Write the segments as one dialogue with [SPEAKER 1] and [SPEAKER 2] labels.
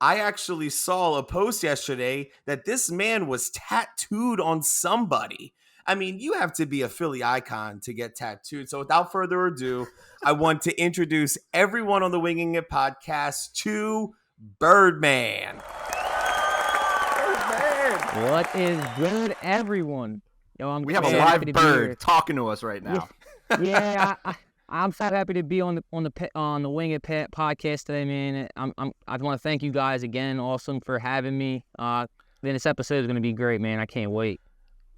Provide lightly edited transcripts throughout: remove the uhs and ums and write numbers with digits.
[SPEAKER 1] I actually saw a post yesterday that this man was tattooed on somebody. I mean, you have to be a Philly icon to get tattooed. So without further ado, I want to introduce everyone on the Winging It podcast to Birdmann.
[SPEAKER 2] Birdmann. What is good, everyone? Yo,
[SPEAKER 3] we have a live bird talking to us right now.
[SPEAKER 2] Yeah, I'm so happy to be on the Wing It podcast today, man. I want to thank you guys again, awesome for having me. This episode is going to be great, man. I can't wait.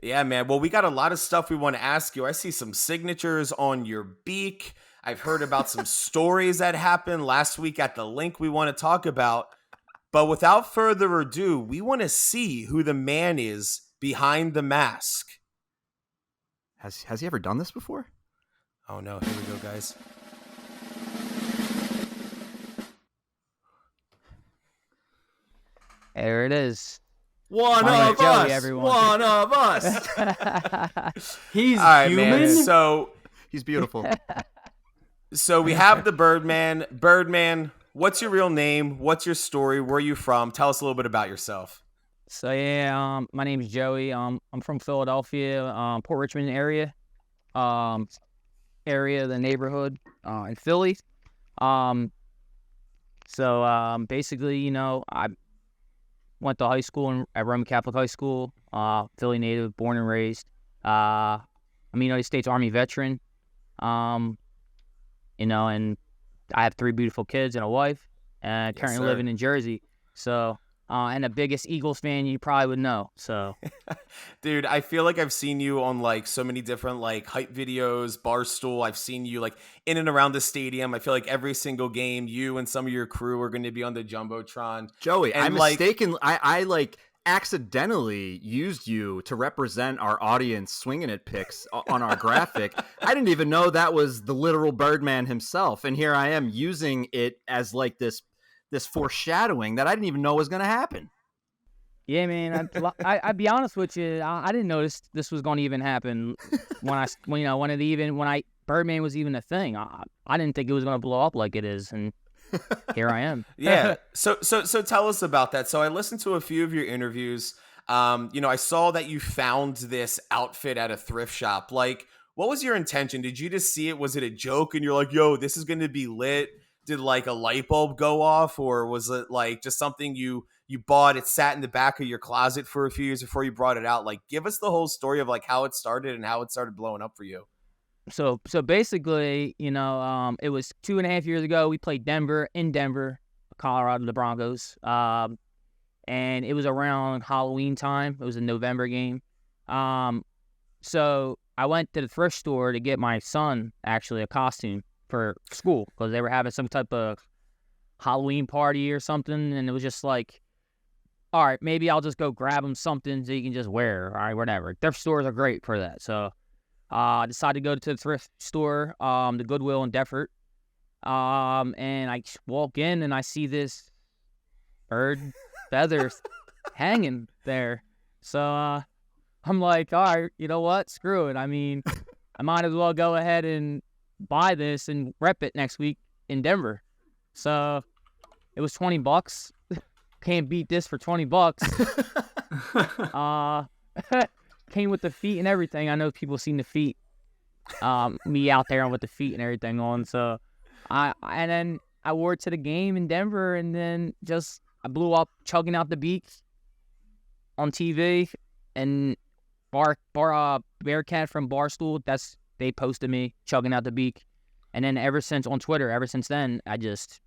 [SPEAKER 1] Yeah, man. Well, we got a lot of stuff we want to ask you. I see some signatures on your beak. I've heard about some stories that happened last week at the link we want to talk about. But without further ado, we want to see who the man is behind the mask.
[SPEAKER 3] Has he ever done this before?
[SPEAKER 1] Oh, no. Here we go, guys.
[SPEAKER 2] There it is.
[SPEAKER 3] One of us.
[SPEAKER 2] Everyone.
[SPEAKER 3] One of us.
[SPEAKER 4] He's
[SPEAKER 1] all right,
[SPEAKER 4] human.
[SPEAKER 1] Man. So
[SPEAKER 3] he's beautiful.
[SPEAKER 1] So we have the Birdman. Birdman, what's your real name? What's your story? Where are you from? Tell us a little bit about yourself.
[SPEAKER 2] So yeah, my name's Joey. I'm from Philadelphia, Port Richmond area, the neighborhood in Philly. So basically, you know, I went to high school at Roman Catholic High School, Philly native, born and raised. I'm a United States Army veteran, you know, and I have 3 beautiful kids and a wife, and currently living in Jersey. So, and the biggest Eagles fan you probably would know. So,
[SPEAKER 1] dude, I feel like I've seen you on like so many different like hype videos, Barstool. I've seen you like in and around the stadium. I feel like every single game, you and some of your crew are going to be on the Jumbotron.
[SPEAKER 3] Joey,
[SPEAKER 1] and
[SPEAKER 3] I'm mistaken. I like accidentally used you to represent our audience swinging it picks on our graphic. I didn't even know that was the literal Birdman himself. And here I am using it as like this foreshadowing that I didn't even know was going to happen.
[SPEAKER 2] Yeah, man. I'd be honest with you. I didn't notice this was going to even happen when Birdman was even a thing. I didn't think it was going to blow up like it is, and here I am.
[SPEAKER 1] Yeah. So tell us about that. So I listened to a few of your interviews. You know, I saw that you found this outfit at a thrift shop. Like, what was your intention? Did you just see it? Was it a joke? And you're like, yo, this is going to be lit. Did like a light bulb go off, or was it like just something you bought? It sat in the back of your closet for a few years before you brought it out. Like, give us the whole story of like how it started and how it started blowing up for you.
[SPEAKER 2] So basically, you know, it was 2.5 years ago. We played in Denver, Colorado, the Broncos. And it was around Halloween time. It was a November game. So I went to the thrift store to get my son actually a costume for school because they were having some type of Halloween party or something. And it was just like, all right, maybe I'll just go grab him something so you can just wear. All right, whatever. Thrift stores are great for that. So I decided to go to the thrift store, the Goodwill in Deptford. And I walk in and I see this bird feathers hanging there. So I'm like, all right, you know what? Screw it. I mean, I might as well go ahead and buy this and rep it next week in Denver. So it was $20. Can't beat this for $20. Came with the feet and everything. I know people seen the feet. Me out there with the feet and everything on. So then I wore it to the game in Denver, and then I blew up chugging out the beak on TV, and Bearcat from Barstool, they posted me chugging out the beak. And then ever since then, I just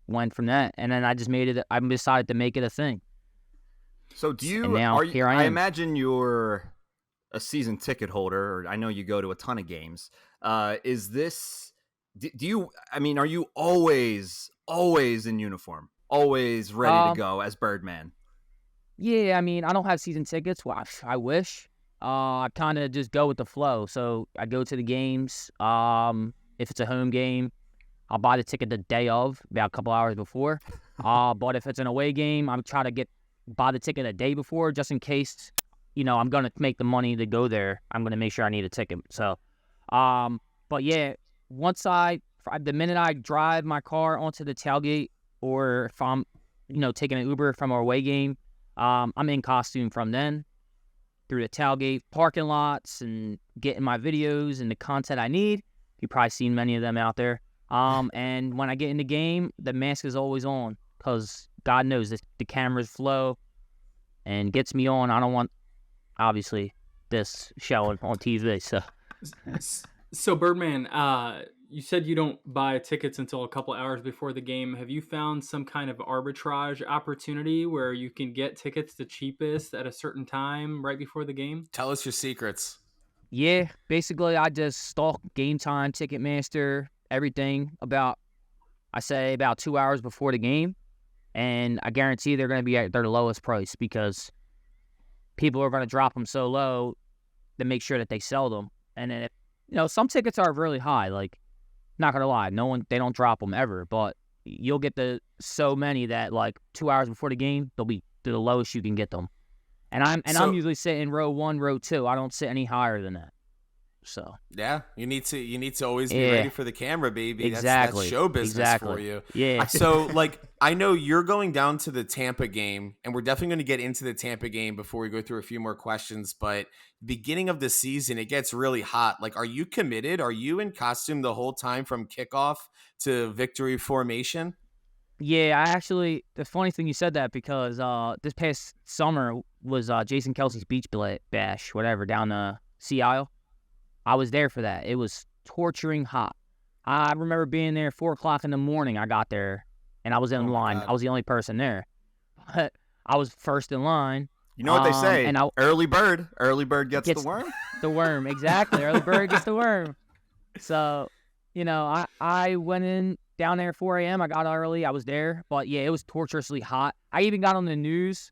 [SPEAKER 2] went from that. And then I decided to make it a thing.
[SPEAKER 3] So I imagine you're a season ticket holder, or I know you go to a ton of games. Are you always in uniform, always ready to go as Birdman?
[SPEAKER 2] Yeah, I mean, I don't have season tickets. Well, I wish. I kind of just go with the flow. So I go to the games. If it's a home game, I'll buy the ticket the day of, about a couple hours before. But if it's an away game, I'm trying to buy the ticket a day before, just in case, you know, I'm going to make the money to go there. I'm going to make sure I need a ticket. So, but yeah, the minute I drive my car onto the tailgate, or if I'm taking an Uber from our away game. I'm in costume from then through the tailgate parking lots and getting my videos and the content I need. You've probably seen many of them out there. And when I get in the game, the mask is always on because God knows the cameras flow and gets me on. I don't want, obviously, this showing on TV.
[SPEAKER 4] So Birdman, you said you don't buy tickets until a couple hours before the game. Have you found some kind of arbitrage opportunity where you can get tickets the cheapest at a certain time right before the game?
[SPEAKER 1] Tell us your secrets.
[SPEAKER 2] Yeah, basically, I just stalk Game Time, Ticketmaster, everything about 2 hours before the game. And I guarantee they're going to be at their lowest price because people are going to drop them so low to make sure that they sell them. And then, some tickets are really high. Like, not going to lie, they don't drop them ever. But you'll get so many that, like, 2 hours before the game, they'll be the lowest you can get them. And I'm usually sitting row 1, row 2. I don't sit any higher than that. So
[SPEAKER 1] yeah, you need to always be ready for the camera, baby.
[SPEAKER 2] Exactly.
[SPEAKER 1] That's show business for you.
[SPEAKER 2] Yeah.
[SPEAKER 1] So like, I know you're going down to the Tampa game, and we're definitely going to get into the Tampa game before we go through a few more questions. But beginning of the season, it gets really hot. Like, are you committed? Are you in costume the whole time from kickoff to victory formation?
[SPEAKER 2] Yeah, the funny thing you said that because this past summer was Jason Kelsey's beach bash, whatever, down the Sea Isle. I was there for that. It was torturing hot. I remember being there 4 o'clock in the morning. I got there, and I was in line. I was the only person there. But I was first in line.
[SPEAKER 3] You know what they say, early bird gets the worm?
[SPEAKER 2] The worm, exactly. Early bird gets the worm. So, I went in down there at 4 a.m. I got early. I was there. But, yeah, it was torturously hot. I even got on the news.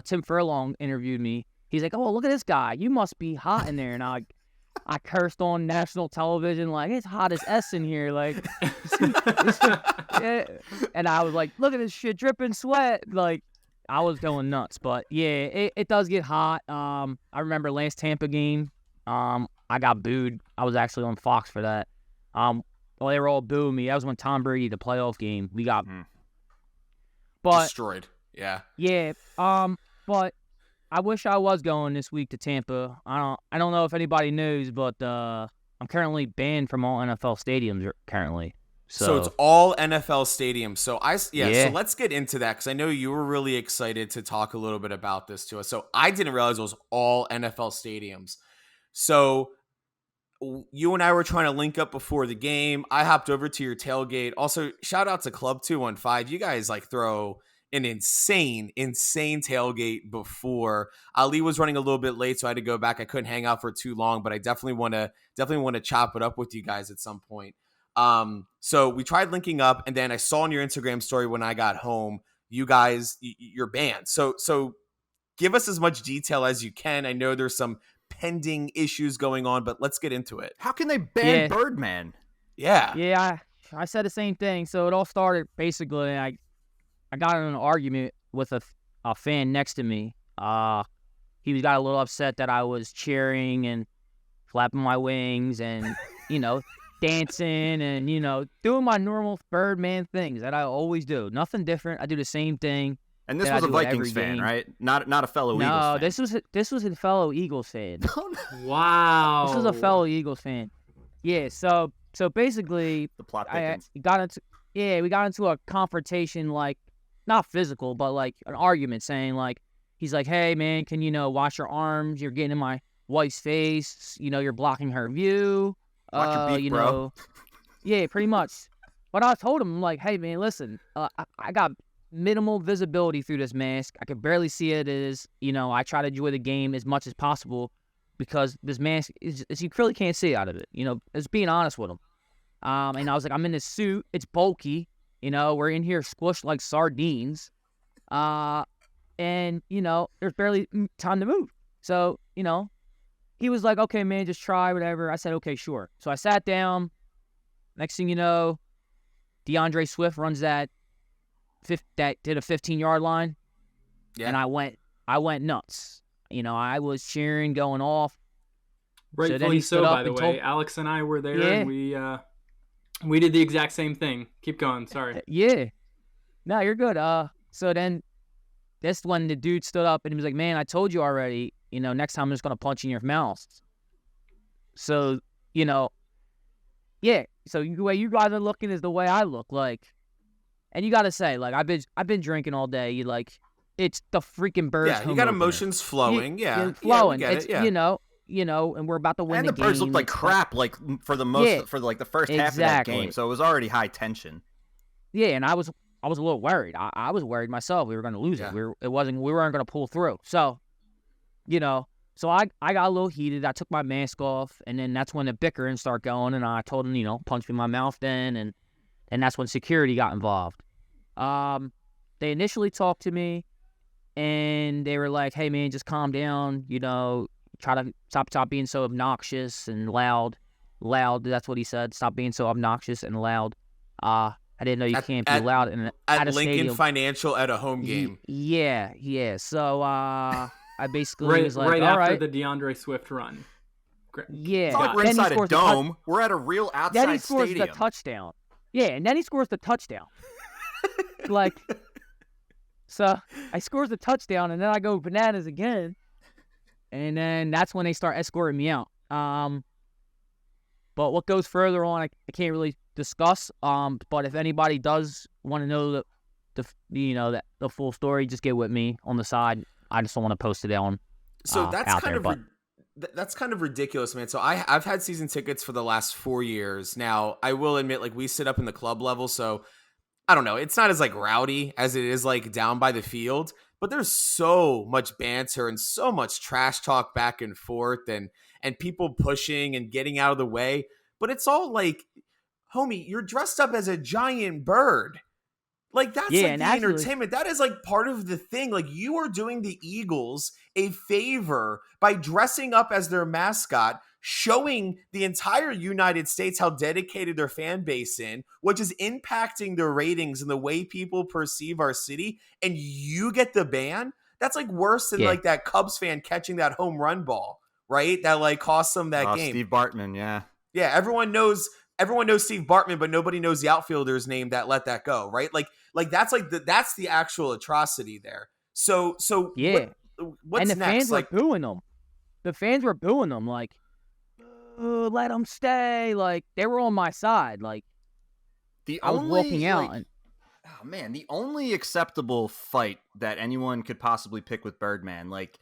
[SPEAKER 2] Tim Furlong interviewed me. He's like, oh, look at this guy. You must be hot in there. And I cursed on national television like, it's hot as S in here. Like, yeah. And I was like, look at this shit dripping sweat. Like, I was going nuts. But, yeah, it does get hot. I remember last Tampa game, I got booed. I was actually on Fox for that. Well, they were all booing me. That was when Tom Brady, the playoff game, we got
[SPEAKER 1] destroyed. Yeah.
[SPEAKER 2] Yeah. But I wish I was going this week to Tampa. I don't know if anybody knows, but I'm currently banned from all NFL stadiums currently.
[SPEAKER 1] So it's all NFL stadiums. So so let's get into that because I know you were really excited to talk a little bit about this to us. So I didn't realize it was all NFL stadiums. So you and I were trying to link up before the game. I hopped over to your tailgate. Also, shout out to Club 215. You guys throw an insane tailgate before. Ali was running a little bit late, so I had to go back. I couldn't hang out for too long, but I definitely want to chop it up with you guys at some point. So we tried linking up, and then I saw on your Instagram story when I got home, you guys, you're banned. So give us as much detail as you can. I know there's some pending issues going on, but let's get into it.
[SPEAKER 3] How can they ban Birdman?
[SPEAKER 1] Yeah.
[SPEAKER 2] Yeah, I said the same thing. So it all started basically, I got in an argument with a fan next to me. He got a little upset that I was cheering and flapping my wings and, dancing and, doing my normal Birdman things that I always do. Nothing different. I do the same thing.
[SPEAKER 3] And this was a Vikings fan, right? Not a fellow Eagles fan.
[SPEAKER 2] No, this was a fellow Eagles fan.
[SPEAKER 4] Wow.
[SPEAKER 2] This was a fellow Eagles fan. Yeah, so basically
[SPEAKER 3] the plot
[SPEAKER 2] thickens. We got into a confrontation, like not physical, but like an argument saying like he's like, "Hey man, can you wash your arms? You're getting in my wife's face. You're blocking her view."
[SPEAKER 3] Watch your beak, bro.
[SPEAKER 2] Yeah, pretty much. But I told him, like, hey, man, listen, I got minimal visibility through this mask. I can barely see it I try to enjoy the game as much as possible because this mask, is you really can't see out of it. Just being honest with him. And I was like, I'm in this suit. It's bulky. We're in here squished like sardines. And, there's barely time to move. So, he was like, okay, man, just try whatever. I said, okay, sure. So I sat down. Next thing you know, DeAndre Swift runs that did a 15-yard line.
[SPEAKER 1] Yeah.
[SPEAKER 2] And I went nuts. I was cheering, going off.
[SPEAKER 4] Rightfully so, by the way. Alex and I were there, and we did the exact same thing. Keep going. Sorry.
[SPEAKER 2] Yeah. No, you're good. So then this when the dude stood up and he was like, man, I told you already, next time I'm just going to punch you in your mouth. So, yeah. So the way you guys are looking is the way I look. Like, and you got to say, like, I've been drinking all day. You like, it's the freaking Birds.
[SPEAKER 1] Yeah, you
[SPEAKER 2] home
[SPEAKER 1] got
[SPEAKER 2] opener.
[SPEAKER 1] emotions flowing. Yeah,
[SPEAKER 2] flowing.
[SPEAKER 1] Yeah, we get
[SPEAKER 2] it's
[SPEAKER 1] it. Yeah.
[SPEAKER 2] And we're about to win
[SPEAKER 3] And
[SPEAKER 2] the
[SPEAKER 3] the Birds
[SPEAKER 2] game.
[SPEAKER 3] looked like crap, like for the first half of that game. So it was already high tension.
[SPEAKER 2] Yeah, and I was a little worried. I was worried myself. We were going to lose it. We weren't going to pull through. So, so I got a little heated. I took my mask off, and then that's when the bickering started going. And I told him, punch me in my mouth then, and that's when security got involved. They initially talked to me, and they were like, "Hey man, just calm down. Try to stop being so obnoxious and loud. Loud. That's what he said. Stop being so obnoxious and loud. I didn't know you can't be loud at a
[SPEAKER 1] Lincoln
[SPEAKER 2] stadium.
[SPEAKER 1] Financial at a home game.
[SPEAKER 2] Yeah. So I basically was like,
[SPEAKER 4] right
[SPEAKER 2] all
[SPEAKER 4] after
[SPEAKER 2] right.
[SPEAKER 4] the DeAndre Swift run.
[SPEAKER 2] Yeah.
[SPEAKER 3] It's not like we're inside a dome. We're at a real outside
[SPEAKER 2] stadium. Then he scores
[SPEAKER 3] stadium.
[SPEAKER 2] the touchdown. Yeah, and then he scores the touchdown. Like, so I scores the touchdown, and then I go bananas again, and then that's when they start escorting me out. But what goes further on, I can't really discuss. But if anybody does want to know the full story, just get with me on the side. I just don't want to post it on.
[SPEAKER 1] So that's
[SPEAKER 2] out
[SPEAKER 1] kind
[SPEAKER 2] there,
[SPEAKER 1] of that's kind of ridiculous, man. So I've had season tickets for the last 4 years. Now I will admit, like, we sit up in the club level, so I don't know. It's not as like rowdy as it is like down by the field, but there's so much banter and so much trash talk back and forth, and people pushing and getting out of the way. But it's all like, homie, you're dressed up as a giant bird. Like, that's like the entertainment. That is like part of the thing. Like, you are doing the Eagles a favor by dressing up as their mascot, showing the entire United States how dedicated their fan base is, which is impacting their ratings and the way people perceive our city. And you get the ban? That's like worse than like that Cubs fan catching that home run ball, right? That like cost them that game.
[SPEAKER 3] Steve Bartman, yeah.
[SPEAKER 1] Yeah, everyone knows Steve Bartman, but nobody knows the outfielder's name that let that go, right? Like that's like that's the actual atrocity there. So
[SPEAKER 2] yeah.
[SPEAKER 1] What's
[SPEAKER 2] and the
[SPEAKER 1] next?
[SPEAKER 2] fans
[SPEAKER 1] like,
[SPEAKER 2] were booing them. The fans were booing them, like, let them stay. Like, they were on my side. Like, I was walking out. And,
[SPEAKER 3] oh man, the only acceptable fight that anyone could possibly pick with Birdman, like,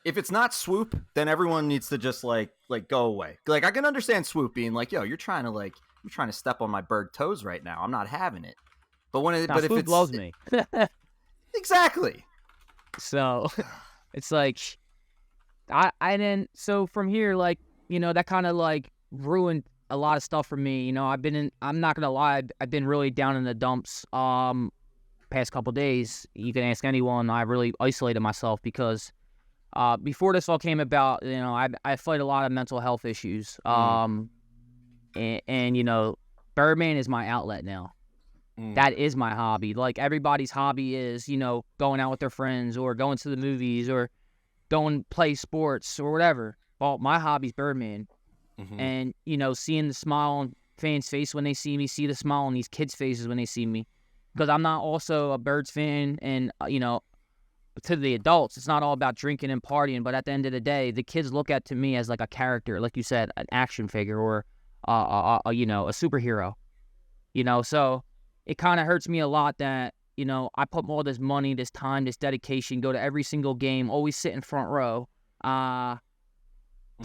[SPEAKER 3] if it's not Swoop, then everyone needs to just like go away. Like, I can understand Swoop being like, "Yo, you're trying to step on my bird toes right now. I'm not having it." But if
[SPEAKER 2] Swoop
[SPEAKER 3] it's
[SPEAKER 2] loves me.
[SPEAKER 3] Exactly. So
[SPEAKER 2] it's like so from here, like, that kind of like ruined a lot of stuff for me. I'm not gonna lie, I've been really down in the dumps past couple days. You can ask anyone. I really isolated myself because before this all came about, I fight a lot of mental health issues. And Birdman is my outlet now. That is my hobby. Like, everybody's hobby is, going out with their friends or going to the movies or going play sports or whatever. Well, my hobby's Birdman. Mm-hmm. And, seeing the smile on fans' face when they see me, see the smile on these kids' faces when they see me. Because I'm not also a Birds fan, and, to the adults, it's not all about drinking and partying, but at the end of the day, the kids look at to me as like a character, like you said, an action figure or, a superhero. So it kind of hurts me a lot that, I put all this money, this time, this dedication, go to every single game, always sit in front row, to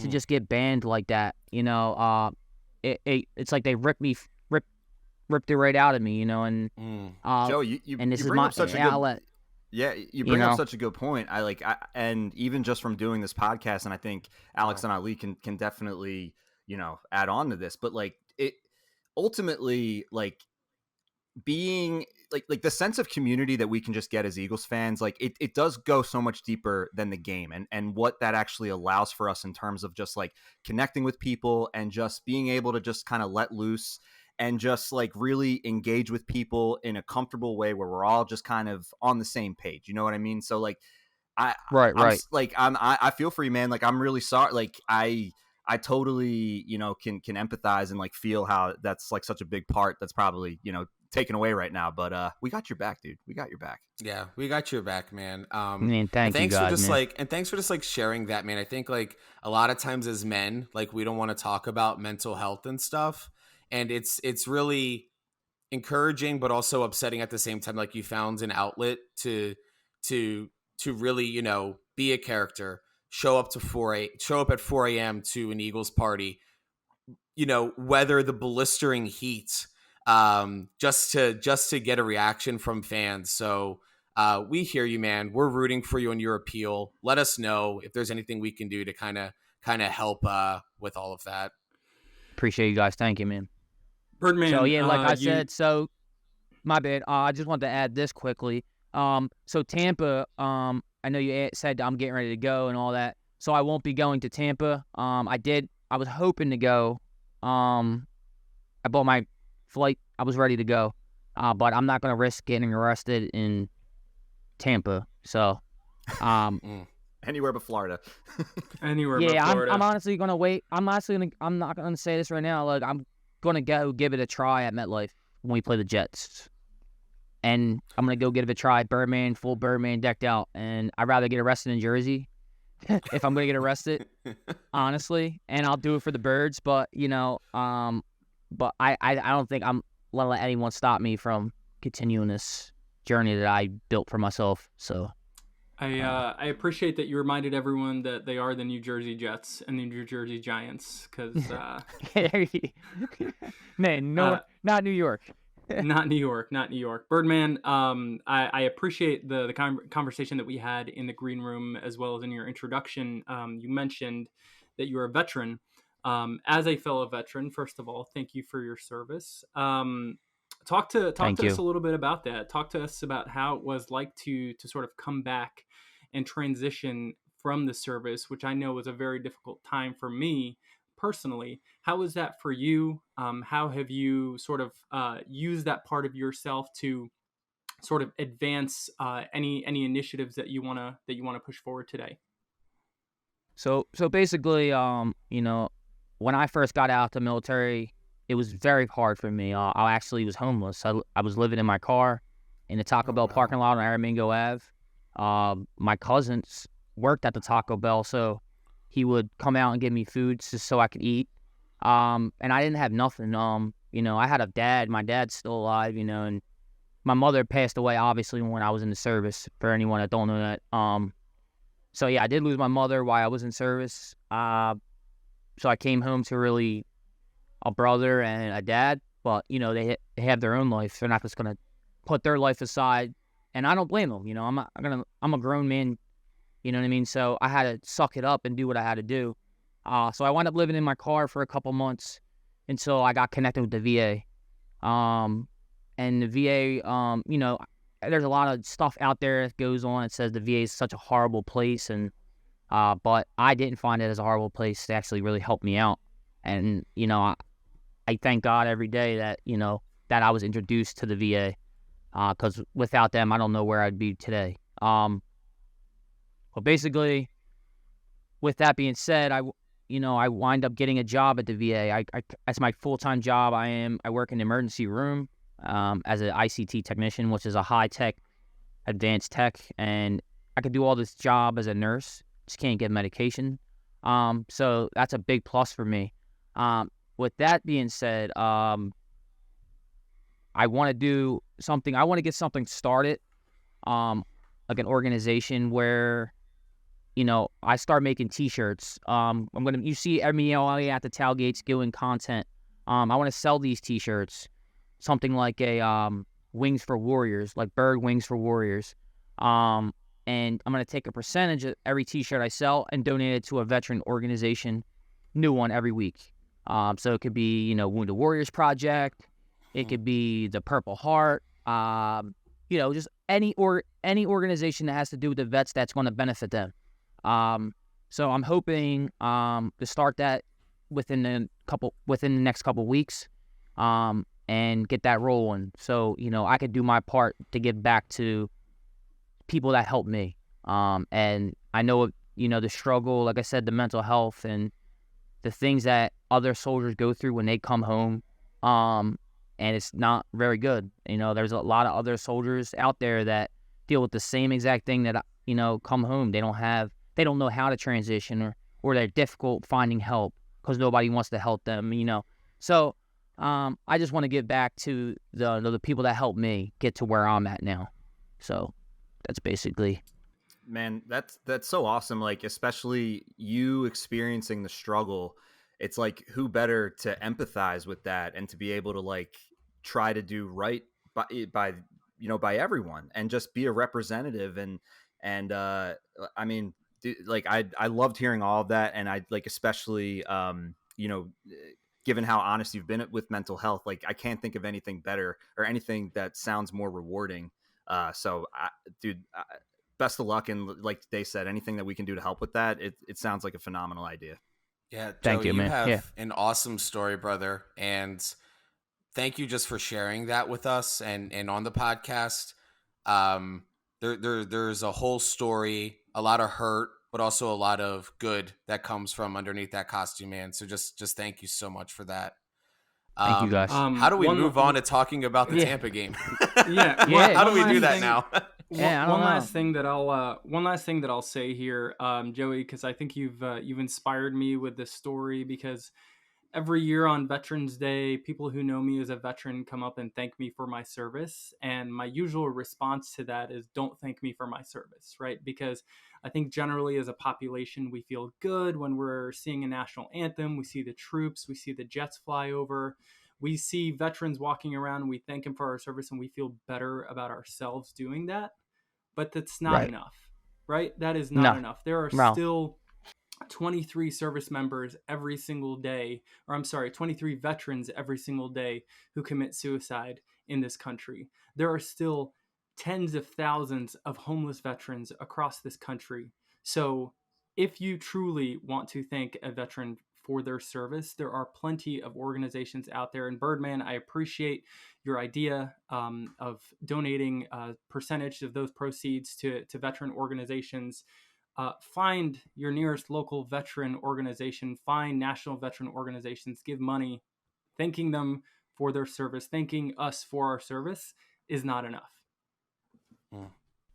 [SPEAKER 2] just get banned like that. It's like they ripped it right out of me, and
[SPEAKER 3] Joe,
[SPEAKER 2] and this
[SPEAKER 3] you
[SPEAKER 2] is
[SPEAKER 3] bring
[SPEAKER 2] my
[SPEAKER 3] up such
[SPEAKER 2] outlet.
[SPEAKER 3] a good, yeah, you bring up such a good point. And even just from doing this podcast, and I think Alex and Ali can definitely, add on to this, but like, it ultimately, like, being like the sense of community that we can just get as Eagles fans, like it does go so much deeper than the game, and what that actually allows for us in terms of just like connecting with people and just being able to just kind of let loose and just like really engage with people in a comfortable way where we're all just kind of on the same page. You know what I mean? So like, I feel for you, man. Like, I'm really sorry. Like, I totally, can empathize and like feel how that's like such a big part. That's probably, taken away right now. But we got your back, dude. We got your back.
[SPEAKER 1] Yeah, we got your back, man.
[SPEAKER 2] Man, thank you guys, man.
[SPEAKER 1] And thanks for just like sharing that, man. I think like a lot of times as men, like we don't want to talk about mental health and stuff, and it's really encouraging but also upsetting at the same time. Like you found an outlet to really, you know, be a character, show up at 4 a.m. to an Eagles party, you know, weather the blistering heat, just to get a reaction from fans. So we hear you, man. We're rooting for you in your appeal. Let us know if there's anything we can do to kind of help with all of that.
[SPEAKER 2] Appreciate you guys. Thank you, man.
[SPEAKER 4] Birdman.
[SPEAKER 2] So yeah, like I said, so my bad. I just wanted to add this quickly. So Tampa, I know you said I'm getting ready to go and all that. So I won't be going to Tampa. I was hoping to go. I bought my flight. I was ready to go. But I'm not going to risk getting arrested in Tampa. So,
[SPEAKER 3] Anywhere but Florida.
[SPEAKER 4] Anywhere
[SPEAKER 2] yeah,
[SPEAKER 4] but Florida.
[SPEAKER 2] I'm honestly going to wait. I'm not going to say this right now. Like, I'm going to go give it a try at MetLife when we play the Jets. And I'm going to go give it a try. Birdman, full Birdman decked out. And I'd rather get arrested in Jersey if I'm going to get arrested, honestly. And I'll do it for the Birds. But, you know, but I don't think I'm going to let anyone stop me from continuing this journey that I built for myself. So
[SPEAKER 4] I appreciate that you reminded everyone that they are the New Jersey Jets and the New Jersey Giants, because
[SPEAKER 2] man, not New York.
[SPEAKER 4] not New York. Birdman, I appreciate the conversation that we had in the green room, as well as in your introduction. You mentioned that you're a veteran. As a fellow veteran, first of all, thank you for your service. Talk to us a little bit about that. Talk to us about how it was like to sort of come back and transition from the service, which I know was a very difficult time for me personally. How was that for you? How have you sort of used that part of yourself to sort of advance any initiatives that you wanna push forward today?
[SPEAKER 2] So basically, you know, when I first got out of the military, it was very hard for me. I actually was homeless. I was living in my car in the Taco Bell parking lot on Aramingo Ave. My cousins worked at the Taco Bell, so he would come out and give me food just so I could eat. And I didn't have nothing. You know, I had a dad. My dad's still alive, you know, and my mother passed away, obviously, when I was in the service, for anyone that don't know that. So, yeah, I did lose my mother while I was in service. So I came home to really a brother and a dad, but, you know, they have their own life. They're not just going to put their life aside, and I don't blame them. You know, I'm a grown man, you know what I mean? So I had to suck it up and do what I had to do. So I wound up living in my car for a couple months until I got connected with the VA. And the VA, you know, there's a lot of stuff out there that goes on. It says the VA is such a horrible place, and but I didn't find it as a horrible place. It actually really helped me out. And, you know, I thank God every day that, you know, that I was introduced to the VA, because without them, I don't know where I'd be today. But basically, with that being said, I wind up getting a job at the VA. That's my full-time job. I work in the emergency room as an ICT technician, which is a high-tech, advanced tech, and I could do all this job as a nurse. Just can't get medication. So that's a big plus for me. With that being said, I want to do something. I want to get something started, like an organization where, you know, I start making T-shirts. You see everybody at the tailgates doing content. I want to sell these T-shirts, something like a Wings for Warriors, like Bird Wings for Warriors. And I'm going to take a percentage of every T-shirt I sell and donate it to a veteran organization, new one every week. So it could be, you know, Wounded Warriors Project. It could be the Purple Heart. You know, just any organization that has to do with the vets that's going to benefit them. So I'm hoping to start that within the next couple weeks, and get that rolling. So, you know, I could do my part to give back to people that helped me. And I know, you know, the struggle, like I said, the mental health and the things that other soldiers go through when they come home. and it's not very good. There's a lot of other soldiers out there that deal with the same exact thing that, come home. They don't know how to transition, or they're difficult finding help because nobody wants to help them, So I just want to give back to the people that helped me get to where I'm at now. So that's basically.
[SPEAKER 3] Man, that's so awesome. Like, especially you experiencing the struggle. It's like, who better to empathize with that and to be able to like try to do right by by everyone and just be a representative. And I mean, like I loved hearing all of that, and I like, especially given how honest you've been with mental health, like I can't think of anything better or anything that sounds more rewarding. So dude, best of luck, and like they said, anything that we can do to help with that, it sounds like a phenomenal idea.
[SPEAKER 1] Yeah, Joe,
[SPEAKER 2] Thank you, man.
[SPEAKER 1] have an awesome story, brother, and thank you just for sharing that with us and on the podcast. There's a whole story, a lot of hurt, but also a lot of good that comes from underneath that costume, man. So just thank you so much for that.
[SPEAKER 2] Thank you, guys.
[SPEAKER 1] How do we move on to talking about the
[SPEAKER 4] Yeah.
[SPEAKER 1] Tampa game?
[SPEAKER 4] Yeah.
[SPEAKER 1] How do we
[SPEAKER 4] One
[SPEAKER 1] do
[SPEAKER 4] last
[SPEAKER 1] that
[SPEAKER 4] thing-
[SPEAKER 1] now?
[SPEAKER 2] Yeah, I don't
[SPEAKER 4] one
[SPEAKER 2] know.
[SPEAKER 4] last thing that I'll say here, Joey, because I think you've inspired me with this story, because every year on Veterans Day, people who know me as a veteran come up and thank me for my service. And my usual response to that is, don't thank me for my service, right? Because I think generally as a population, we feel good when we're seeing a national anthem. We see the troops, we see the jets fly over. We see veterans walking around, and we thank them for our service, and we feel better about ourselves doing that. But that's not
[SPEAKER 2] Right.
[SPEAKER 4] enough, right? That is not
[SPEAKER 2] No.
[SPEAKER 4] enough. There are
[SPEAKER 2] No.
[SPEAKER 4] still 23 service members every single day, or I'm sorry, 23 veterans every single day who commit suicide in this country. There are still tens of thousands of homeless veterans across this country. So if you truly want to thank a veteran for their service, there are plenty of organizations out there. And Birdman, I appreciate your idea of donating a percentage of those proceeds to veteran organizations. Find your nearest local veteran organization, find national veteran organizations, give money. Thanking them for their service, thanking us for our service is not enough.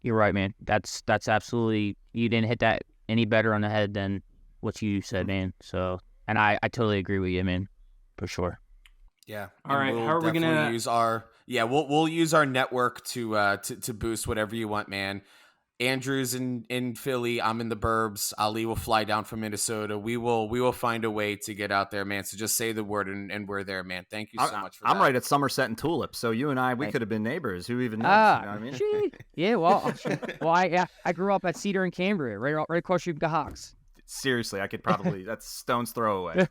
[SPEAKER 2] You're right, man. That's absolutely, you didn't hit that any better on the head than what you said, man. So, and I totally agree with you, man, for sure.
[SPEAKER 1] Yeah.
[SPEAKER 4] All right,
[SPEAKER 1] We'll
[SPEAKER 4] how are we
[SPEAKER 1] definitely
[SPEAKER 4] gonna-
[SPEAKER 1] use we'll use our network to boost whatever you want, man. Andrew's in Philly. I'm in the burbs. Ali will fly down from Minnesota. We will find a way to get out there, man. So just say the word and we're there, man. Thank you so much for that.
[SPEAKER 3] I'm right at Somerset and Tulip, so you and I, we could have been neighbors. Who even knows? You know what I mean?
[SPEAKER 2] Gee. Yeah, well, I grew up at Cedar and Cambria, right across from the Hawks.
[SPEAKER 3] Seriously, I could probably, that's stone's throw away.